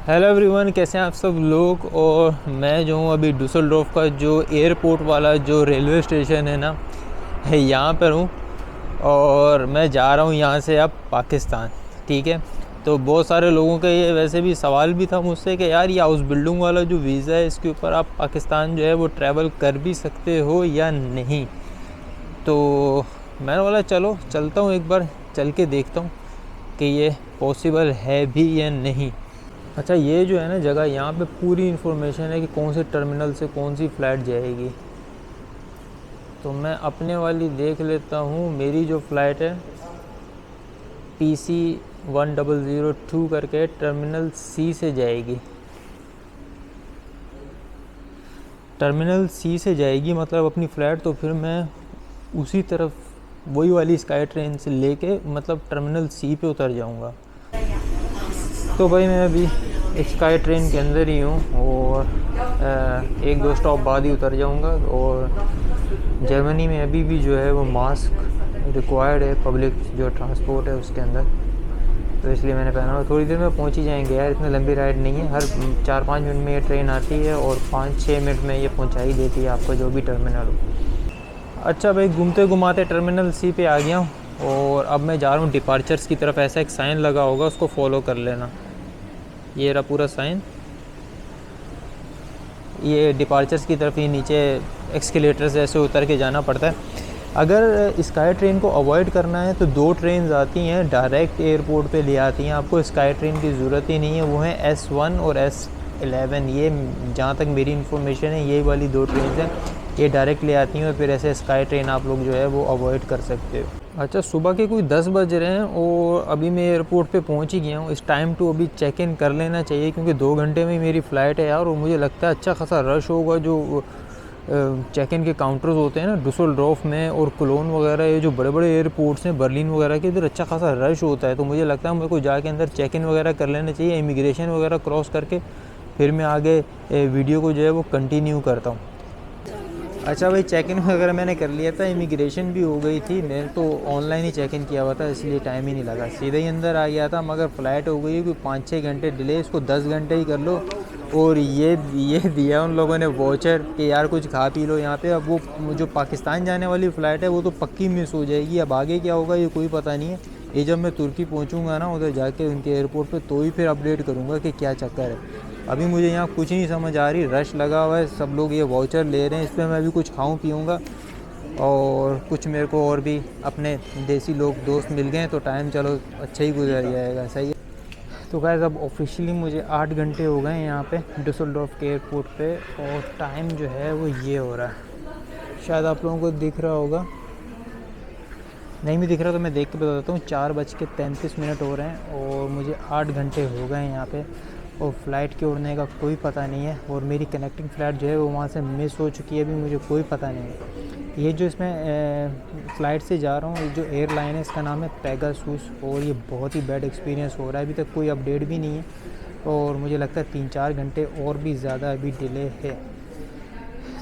Hello everyone, कैसे हैं आप सब लोग। और मैं जो हूँ अभी डुसलडोर्फ का जो एयरपोर्ट वाला जो रेलवे स्टेशन है ना, यहाँ पर हूँ। और मैं जा रहा हूँ यहाँ से अब पाकिस्तान। ठीक है, तो बहुत सारे लोगों का ये वैसे भी सवाल भी था मुझसे कि यार ये हाउस बिल्डिंग वाला जो वीज़ा है इसके ऊपर आप पाकिस्तान जो है वो ट्रैवल कर भी सकते हो या नहीं। तो मैंने बोला चलो चलता हूँ, एक बार चल के देखता हूँ कि ये पॉसिबल है भी या नहीं। अच्छा, ये जो है ना जगह, यहाँ पे पूरी इन्फॉर्मेशन है कि कौन से टर्मिनल से कौन सी फ़्लाइट जाएगी। तो मैं अपने वाली देख लेता हूँ। मेरी जो फ़्लाइट है PC1002 करके टर्मिनल C से जाएगी। टर्मिनल C से जाएगी मतलब अपनी फ़्लाइट। तो फिर मैं उसी तरफ वही वाली स्काई ट्रेन से लेके मतलब टर्मिनल C पे उतर जाऊँगा। तो भाई मैं अभी स्काई ट्रेन के अंदर ही हूँ और एक दो स्टॉप बाद ही उतर जाऊँगा। और जर्मनी में अभी भी जो है वो मास्क रिक्वायर्ड है, पब्लिक जो ट्रांसपोर्ट है उसके अंदर। तो इसलिए मैंने पहना हुआ। थोड़ी देर में पहुँच ही जाएंगे यार, इतनी लंबी राइड नहीं है। हर 4-5 मिनट में ये ट्रेन आती है और 5-6 मिनट में ये पहुँचा ही देती है आपको जो भी टर्मिनल हो। अच्छा भाई, घूमते घुमाते टर्मिनल C पे आ गया हूँ और अब मैं जा रहा हूँ डिपार्चर्स की तरफ। ऐसा एक साइन लगा होगा, उसको फॉलो कर लेना। ये रहा पूरा साइन। ये डिपार्चर्स की तरफ ही नीचे एक्सकेलेटर से ऐसे उतर के जाना पड़ता है। अगर स्काई ट्रेन को अवॉइड करना है तो 2 ट्रेन आती हैं डायरेक्ट एयरपोर्ट पे ले आती हैं। आपको स्काई ट्रेन की ज़रूरत ही नहीं है। वो है S1 और S11। ये जहाँ तक मेरी इन्फॉर्मेशन है यही वाली 2 ट्रेन हैं, ये डायरेक्ट ले आती हैं और फिर ऐसे स्काई ट्रेन आप लोग जो है वो अवॉइड कर सकते हो। अच्छा, सुबह के कोई 10 बज रहे हैं और अभी मैं एयरपोर्ट पे पहुंच ही गया हूँ। इस टाइम टू अभी चेक इन कर लेना चाहिए क्योंकि 2 घंटे में मेरी फ़्लाइट है यार। और मुझे लगता है अच्छा खासा रश होगा। जो चेक इन के काउंटर्स होते हैं ना डुसलडोर्फ में और कोलोन वगैरह, ये जो बड़े बड़े एयरपोर्ट्स हैं बर्लिन वगैरह के, इधर अच्छा खासा रश होता है। तो मुझे लगता है मेरे को जाके अंदर चेक इन वगैरह कर लेना चाहिए, इमिग्रेशन वगैरह क्रॉस करके फिर मैं आगे वीडियो को जो है वो कंटिन्यू करता हूँ। अच्छा भाई, चेक इन वगैरह मैंने कर लिया था, इमिग्रेशन भी हो गई थी। मैंने तो ऑनलाइन ही चेक इन किया हुआ था इसलिए टाइम ही नहीं लगा, सीधे ही अंदर आ गया था। मगर फ़्लाइट हो गई कोई 5-6 घंटे डिले, इसको 10 घंटे ही कर लो। और ये दिया उन लोगों ने वोचर कि यार कुछ खा पी लो यहाँ पे। अब वो जो पाकिस्तान जाने वाली फ़्लाइट है वो तो पक्की मिस हो जाएगी। अब आगे क्या होगा ये कोई पता नहीं है। ये जब मैं तुर्की पहुँचूँगा ना उधर जाके उनके एयरपोर्ट पर, तो ही फिर अपडेट करूँगा कि क्या चक्कर है। अभी मुझे यहाँ कुछ नहीं समझ आ रही, रश लगा हुआ है, सब लोग ये वाउचर ले रहे हैं। इस पर मैं अभी कुछ खाऊं पीऊँगा और कुछ मेरे को और भी अपने देसी लोग दोस्त मिल गए तो टाइम चलो अच्छा ही गुजर जाएगा। सही है। तो गाइस अब ऑफिशियली मुझे 8 घंटे हो गए हैं यहाँ पे डुसलडोर्फ के एयरपोर्ट पे और टाइम जो है वो ये हो रहा है। शायद आप लोगों को दिख रहा होगा, नहीं भी दिख रहा तो मैं देख के बता देता हूँ। 4:33 हो रहे हैं और मुझे 8 घंटे हो गए हैं यहाँ पे। और फ़्लाइट के उड़ने का कोई पता नहीं है। और मेरी कनेक्टिंग फ़्लाइट जो है वो वहाँ से मिस हो चुकी है, अभी मुझे कोई पता नहीं है। ये जो इसमें फ़्लाइट से जा रहा हूँ, जो एयरलाइन है इसका नाम है पेगासुस। और ये बहुत ही बैड एक्सपीरियंस हो रहा है, अभी तक कोई अपडेट भी नहीं है। और मुझे लगता है 3-4 घंटे और भी ज़्यादा अभी डिले है।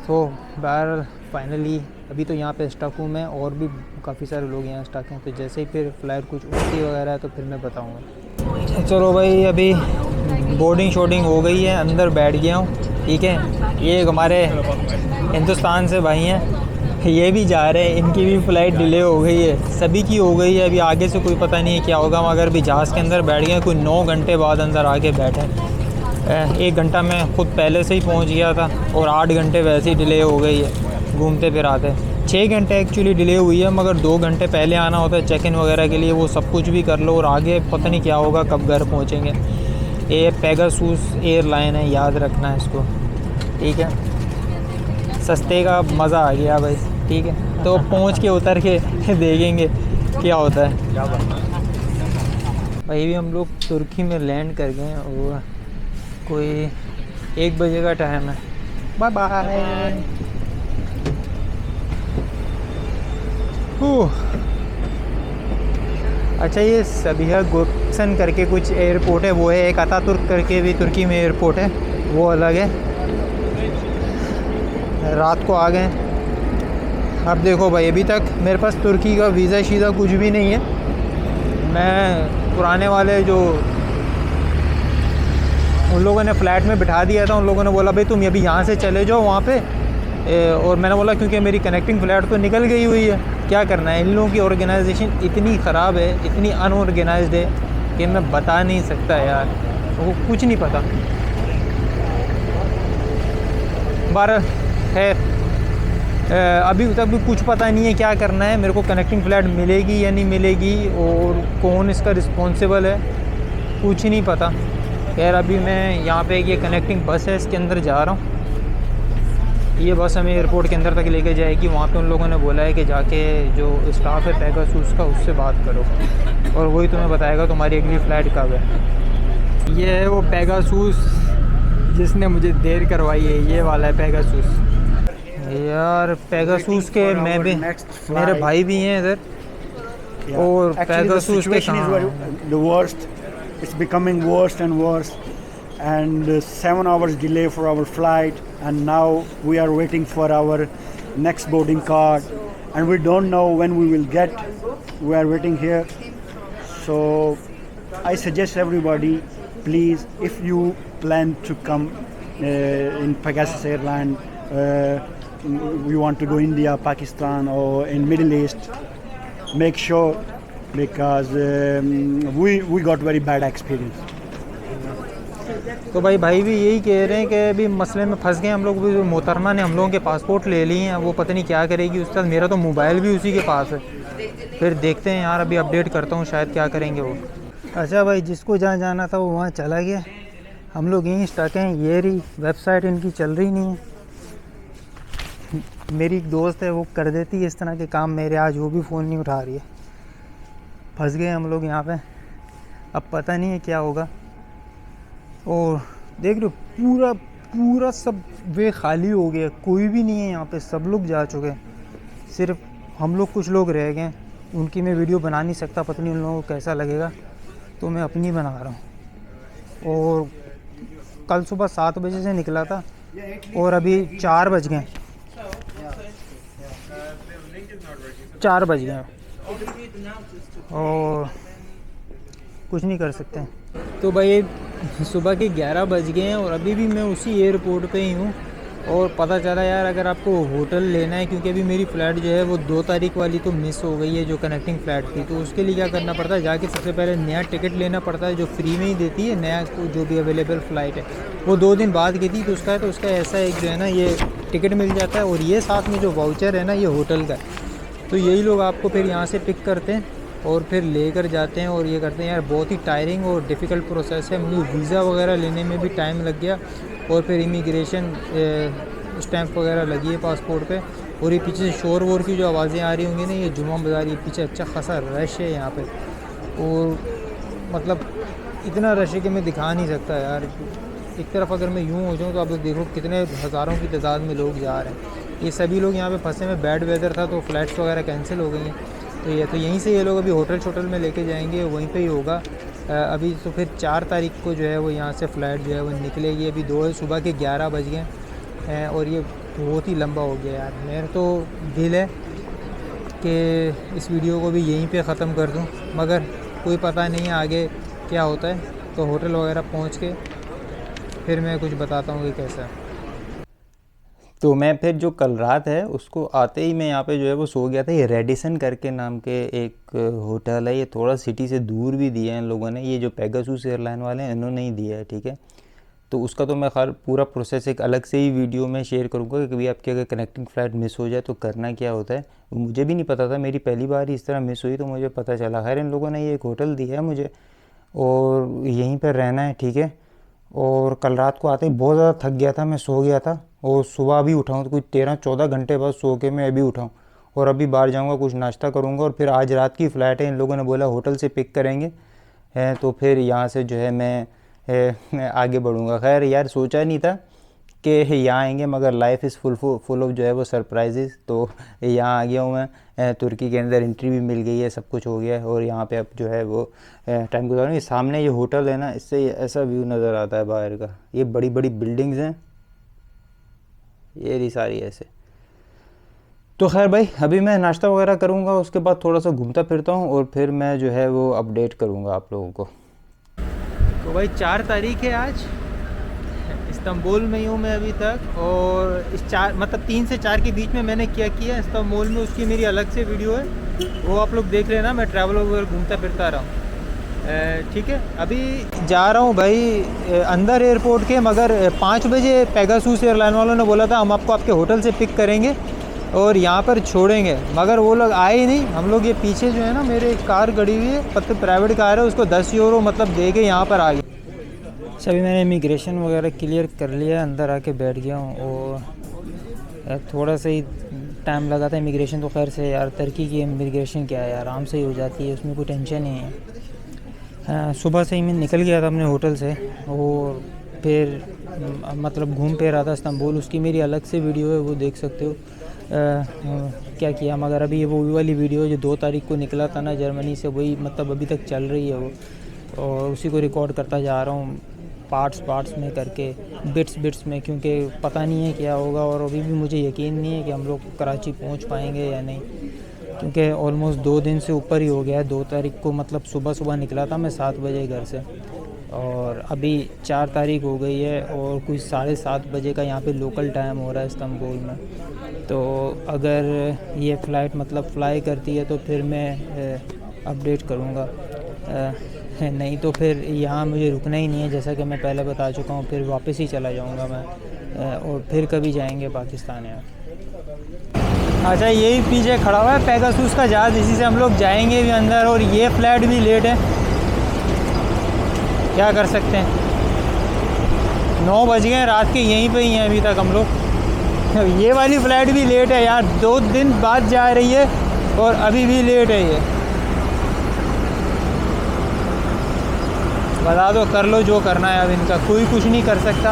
तो बहरहाल फाइनली अभी तो यहाँ पे स्टक हूँ मैं, और भी काफ़ी सारे लोग यहाँ स्टक हैं। तो जैसे ही फिर फ़्लाइट कुछ उड़ती वगैरह है तो फिर मैं बताऊँगा। चलो भाई, अभी बोर्डिंग शोर्डिंग हो गई है, अंदर बैठ गया हूँ। ठीक है, ये हमारे हिंदुस्तान से भाई हैं, ये भी जा रहे हैं, इनकी भी फ़्लाइट डिले हो गई है, सभी की हो गई है। अभी आगे से कोई पता नहीं है क्या होगा, मगर भी जहाज़ के अंदर बैठ गए। कोई 9 घंटे बाद अंदर आके बैठे। 1 घंटा मैं खुद पहले से ही पहुँच गया था और 8 घंटे वैसे ही डिले हो गई है घूमते फिर आते। 6 घंटे एक्चुअली डिले हुई है, मगर 2 घंटे पहले आना होता है चेक इन वगैरह के लिए। वो सब कुछ भी कर लो और आगे पता नहीं क्या होगा, कब घर पहुँचेंगे। ये पेगासुस एयरलाइन है, याद रखना है इसको। ठीक है, सस्ते का मज़ा आ गया भाई। ठीक है, तो पहुँच के उतर के देखेंगे क्या होता है। भाई भी हम लोग तुर्की में लैंड कर गए और कोई 1 बजे का टाइम है। Bye bye. अच्छा, ये सबिहा गोक्सन करके कुछ एयरपोर्ट है, वो है। एक अतातुर्क करके भी तुर्की में एयरपोर्ट है, वो अलग है। रात को आ गए। अब देखो भाई, अभी तक मेरे पास तुर्की का वीज़ा शीज़ा कुछ भी नहीं है। मैं पुराने वाले जो उन लोगों ने फ़्लैट में बिठा दिया था। उन लोगों ने बोला भाई तुम अभी यहाँ से चले जाओ वहाँ पे, और मैंने बोला क्योंकि मेरी कनेक्टिंग फ़्लैट तो निकल गई हुई है, क्या करना है। इन लोगों की ऑर्गेनाइजेशन इतनी ख़राब है, इतनी अनऑर्गेनाइज्ड है कि मैं बता नहीं सकता यार, वो कुछ नहीं पता। 12 खैर, अभी तक भी कुछ पता नहीं है क्या करना है, मेरे को कनेक्टिंग फ़्लैट मिलेगी या नहीं मिलेगी, और कौन इसका रिस्पॉन्सिबल है, कुछ नहीं पता। खैर अभी मैं यहाँ पे ये कनेक्टिंग बस है, इसके अंदर जा रहा हूँ। ये बस हमें एयरपोर्ट के अंदर तक लेके जाएगी। वहाँ पे उन लोगों ने बोला है कि जाके जो स्टाफ है पेगासूस का उससे बात करो, और वही तुम्हें बताएगा तुम्हारी अगली फ़्लाइट कब है। ये है वो पेगासूस जिसने मुझे देर करवाई है, ये वाला है पेगासूस। यार पेगासूस के मैं भी, मेरे भाई भी हैं इधर, और पेगासूस के it's becoming worse and worse, and 7 hours delay for our flight, and now we are waiting for our next boarding card, and we don't know when we will get. We are waiting here, so I suggest everybody, please, if you plan to come in Pegasus Airline, you want to go India, Pakistan, or in Middle East, make sure, because we got very bad experience. तो भाई भी यही कह रहे हैं कि अभी मसले में फंस गए हम लोग। भी मोहतरमा ने हम लोगों के पासपोर्ट ले लिए हैं, वो पता नहीं क्या करेगी उसके साथ। मेरा तो मोबाइल भी उसी के पास है, फिर देखते हैं यार, अभी अपडेट करता हूँ, शायद क्या करेंगे वो। अच्छा भाई, जिसको जहाँ जाना था वो वहाँ चला गया, हम लोग यहीं स्टक हैं। ये रही वेबसाइट, इनकी चल रही नहीं है। मेरी एक दोस्त है, वो कर देती है इस तरह के काम मेरे, आज वो भी फ़ोन नहीं उठा रही है। फंस गए हम लोग यहाँ पे, अब पता नहीं है क्या होगा। और देख लो पूरा सब वे खाली हो गया, कोई भी नहीं है यहाँ पे, सब लोग जा चुके हैं, सिर्फ हम लोग कुछ लोग रह गए। उनकी मैं वीडियो बना नहीं सकता, पता नहीं उन लोगों को कैसा लगेगा, तो मैं अपनी बना रहा हूँ। और कल सुबह 7 बजे से निकला था और अभी 4 बज गए, 4 बज गए और कुछ नहीं कर सकते। तो भाई सुबह के 11 बज गए हैं और अभी भी मैं उसी एयरपोर्ट पे ही हूँ। और पता चला यार, अगर आपको होटल लेना है, क्योंकि अभी मेरी फ़्लाइट जो है वो 2 तारीख वाली तो मिस हो गई है, जो कनेक्टिंग फ़्लाइट थी, तो उसके लिए क्या करना पड़ता है, जाके सबसे पहले नया टिकट लेना पड़ता है, जो फ्री में ही देती है। नया जो भी अवेलेबल फ़्लाइट है वो 2 दिन बाद की थी, तो उसका ऐसा एक जो है ना, ये टिकट मिल जाता है, और ये साथ में जो वाउचर है ना, ये होटल का है। तो यही लोग आपको फिर यहाँ से पिक करते हैं और फिर लेकर जाते हैं और ये करते हैं। यार बहुत ही टायरिंग और डिफ़िकल्ट प्रोसेस है। मुझे वीज़ा वगैरह लेने में भी टाइम लग गया, और फिर इमिग्रेशन स्टैंप वगैरह लगी है पासपोर्ट पे। और ये पीछे से शोर वोर की जो आवाज़ें आ रही होंगी ना, ये जुम्मा बाज़ार, ये पीछे अच्छा खासा रश है यहाँ पे, और मतलब इतना रश है कि मैं दिखा नहीं सकता यार। एक तरफ अगर मैं यूँ हो जाऊँ तो आप लोग देखो कितने हज़ारों की तादाद में लोग जा रहे हैं। ये सभी लोग यहाँ पे फंसे में, बैड वेदर था तो फ़्लाइट्स वगैरह कैंसिल हो गई हैं। तो यहीं से ये लोग अभी होटल में लेके जाएंगे, वहीं पे ही होगा अभी। तो फिर 4 तारीख को जो है वो यहाँ से फ़्लाइट जो है वो निकलेगी। अभी 2 सुबह के 11 बज गए हैं और ये बहुत ही लंबा हो गया यार। मेरा तो दिल है कि इस वीडियो को भी यहीं पे ख़त्म कर दूँ, मगर कोई पता नहीं है आगे क्या होता है। तो होटल वगैरह पहुँच के फिर मैं कुछ बताता हूँ कि कैसा है। तो मैं फिर जो कल रात है उसको आते ही मैं यहाँ पे जो है वो सो गया था। ये रेडिसन करके नाम के एक होटल है, ये थोड़ा सिटी से दूर भी दिया है इन लोगों ने। ये जो पेगासूस एयरलाइन वाले हैं इन्होंने ही दिया है, ठीक है। तो उसका तो मैं खैर पूरा प्रोसेस एक अलग से ही वीडियो में शेयर करूँगा कि कभी आपकी अगर कनेक्टिंग फ़्लाइट मिस हो जाए तो करना क्या होता है। मुझे भी नहीं पता था, मेरी पहली बार ही इस तरह मिस हुई तो मुझे पता चला। खैर इन लोगों ने ये एक होटल दिया है मुझे और यहीं पर रहना है, ठीक है। और कल रात को आते ही बहुत ज़्यादा थक गया था, मैं सो गया था, और सुबह अभी उठाऊँ तो कुछ 13-14 घंटे बाद सो के मैं अभी उठाऊँ, और अभी बाहर जाऊँगा, कुछ नाश्ता करूँगा, और फिर आज रात की फ़्लाइट है। इन लोगों ने बोला होटल से पिक करेंगे है, तो फिर यहाँ से जो है मैं आगे बढ़ूँगा। खैर यार सोचा नहीं था कि यहाँ आएंगे, मगर लाइफ इज़ फुल ऑफ जो है वो सरप्राइजेज़। तो यहाँ आ गया हूँ मैं, तुर्की के अंदर एंट्री भी मिल गई है, सब कुछ हो गया है, और यहाँ पे अब जो है वो टाइम गुजार रहा हूँ। सामने ये होटल है ना, इससे ऐसा व्यू नज़र आता है बाहर का। ये बड़ी बड़ी बिल्डिंग्स हैं, ये रही सारी ऐसे। तो खैर भाई अभी मैं नाश्ता वगैरह करूँगा, उसके बाद थोड़ा सा घूमता फिरता हूँ और फिर मैं जो है वो अपडेट करूँगा आप लोगों को। तो भाई 4 तारीख है आज, इस्तांबुल में ही हूँ मैं अभी तक, और इस 3 से 4 के बीच में मैंने क्या किया इस्तांबुल में, उसकी मेरी अलग से वीडियो है, वो आप लोग देख लेना। मैं ट्रैवल वगैरह घूमता फिरता रहा हूँ, ठीक है। अभी जा रहा हूँ भाई अंदर एयरपोर्ट के, मगर 5 बजे पेगासूस एयरलाइन वालों ने बोला था हम आपको आपके होटल से पिक करेंगे और यहाँ पर छोड़ेंगे, मगर वो लोग आए ही नहीं। हम लोग ये पीछे जो है ना मेरे एक कार गड़ी हुई है, मतलब प्राइवेट कार है, उसको 10 यूरो मतलब दे के यहाँ पर आ गए। सभी मैंने इमिग्रेशन वगैरह क्लियर कर लिया, अंदर आके बैठ गया हूँ। और थोड़ा सा ही टाइम लगा था इमिग्रेशन, तो खैर से यार तुर्की की इमिग्रेशन क्या है यार, आराम से ही हो जाती है, उसमें कोई टेंशन नहीं है। सुबह से ही मैं निकल गया था अपने होटल से, और फिर मतलब घूम फिर रहा था इस्तांबुल, उसकी मेरी अलग से वीडियो है, वो देख सकते हो क्या किया। मगर अभी ये वो वाली वीडियो जो 2 तारीख को निकला था ना जर्मनी से, वही मतलब अभी तक चल रही है वो, और उसी को रिकॉर्ड करता जा रहा हूँ पार्ट्स में करके, बिट्स में, क्योंकि पता नहीं है क्या होगा। और अभी भी मुझे यकीन नहीं है कि हम लोग कराची पहुँच पाएंगे या नहीं, क्योंकि ऑलमोस्ट 2 दिन से ऊपर ही हो गया है। 2 तारीख को मतलब सुबह निकला था मैं 7 बजे घर से, और अभी 4 तारीख हो गई है, और कुछ 7:30 बजे का यहाँ पे लोकल टाइम हो रहा है इस्तांबुल में। तो अगर ये फ़्लाइट मतलब फ़्लाई करती है तो फिर मैं अपडेट करूँगा, नहीं तो फिर यहाँ मुझे रुकना ही नहीं है, जैसा कि मैं पहले बता चुका हूँ। फिर वापस ही चला जाऊँगा मैं, और फिर कभी जाएंगे पाकिस्तान यार। अच्छा, यही पीछे खड़ा हुआ है पेगासूस का जहाज़, इसी से हम लोग जाएंगे भी अंदर, और ये फ़्लाइट भी लेट है, क्या कर सकते हैं। 9 बज गए रात के, यहीं पे ही हैं अभी तक हम लोग। ये वाली फ़्लाइट भी लेट है यार, 2 दिन बाद जा रही है और अभी भी लेट है ये। बता दो, कर लो जो करना है, अब इनका कोई कुछ नहीं कर सकता,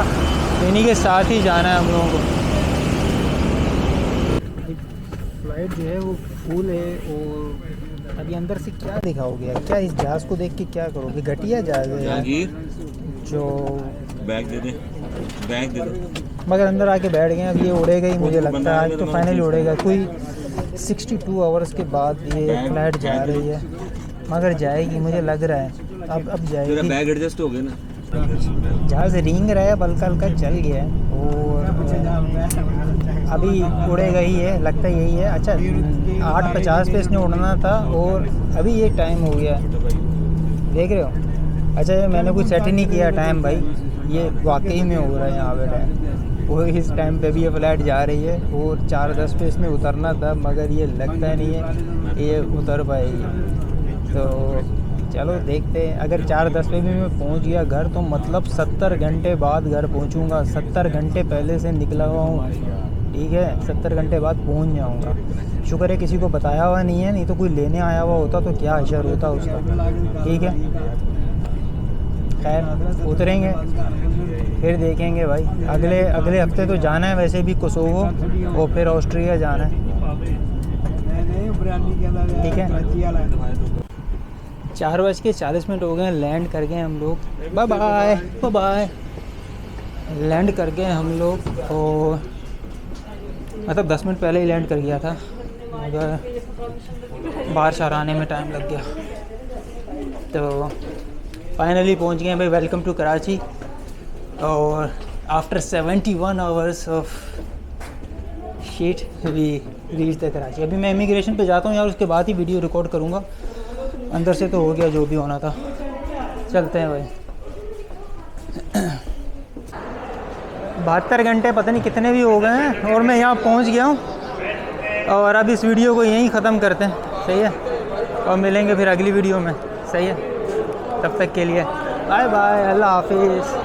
इन्हीं के साथ ही जाना है हम लोगों को। फ़्लाइट जो है वो फुल है, और अभी अंदर से क्या दिखाओगे, क्या इस जहाज़ को देख के क्या करोगे, घटिया जहाज़ है यार। जो बैग दे दे, मगर अंदर आके बैठ गए, अब ये उड़ेगा ही, मुझे लगता है आज तो फाइनली उड़ेगा। कोई 62 आवर्स के बाद ये फ़्लाइट जा रही है, मगर जाएगी, मुझे लग रहा है अब जाएगी। तेरा बैग एडजस्ट हो गया ना, जहाज़ रिंग रहा है, हल्का हल्का चल गया है, और अभी उड़ेगा ही है, लगता यही है। अच्छा, 8:50 पे इसने उड़ना था, और अभी ये टाइम हो गया, देख रहे हो। अच्छा, ये मैंने कुछ सेट ही नहीं किया टाइम भाई, ये वाकई में हो रहा है यहाँ पे टाइम, वो इस टाइम पे भी ये फ़्लाइट जा रही है, और 4:10 पे इसमें उतरना था, मगर ये लगता नहीं है ये उतर पाएगी। तो चलो देखते हैं, अगर 4:10 पे भी मैं पहुँच गया घर, तो मतलब 70 घंटे बाद घर पहुँचूँगा। 70 घंटे पहले से निकला हुआ हूँ, ठीक है, 70 घंटे बाद पहुँच जाऊँगा। शुक्र है किसी को बताया हुआ नहीं है, नहीं तो कोई लेने आया हुआ होता तो क्या असर होता उसका, ठीक है। खैर उतरेंगे, फिर देखेंगे भाई। अगले हफ्ते तो जाना है वैसे भी कोसोवो, और फिर ऑस्ट्रिया जाना है, ठीक है। 4:40 हो गए, लैंड कर गए हम लोग। बाय बाय, लैंड कर गए हम लोग, और मतलब 10 मिनट पहले ही लैंड कर गया था, मगर बाहर शहर आने में टाइम लग गया। तो फाइनली पहुंच गए भाई, वेलकम टू कराची, और after 71 hours of shit we reach the Karachi. अभी मैं इमिग्रेशन पे जाता हूँ यार, उसके बाद ही वीडियो रिकॉर्ड करूँगा। अंदर से तो हो गया जो भी होना था, चलते हैं भाई। 72 घंटे पता नहीं कितने भी हो गए हैं, और मैं यहाँ पहुँच गया हूँ, और अब इस वीडियो को यहीं ख़त्म करते हैं, सही है, और मिलेंगे फिर अगली वीडियो में, सही है। तब तक के लिए बाय बाय, अल्लाह हाफिज़।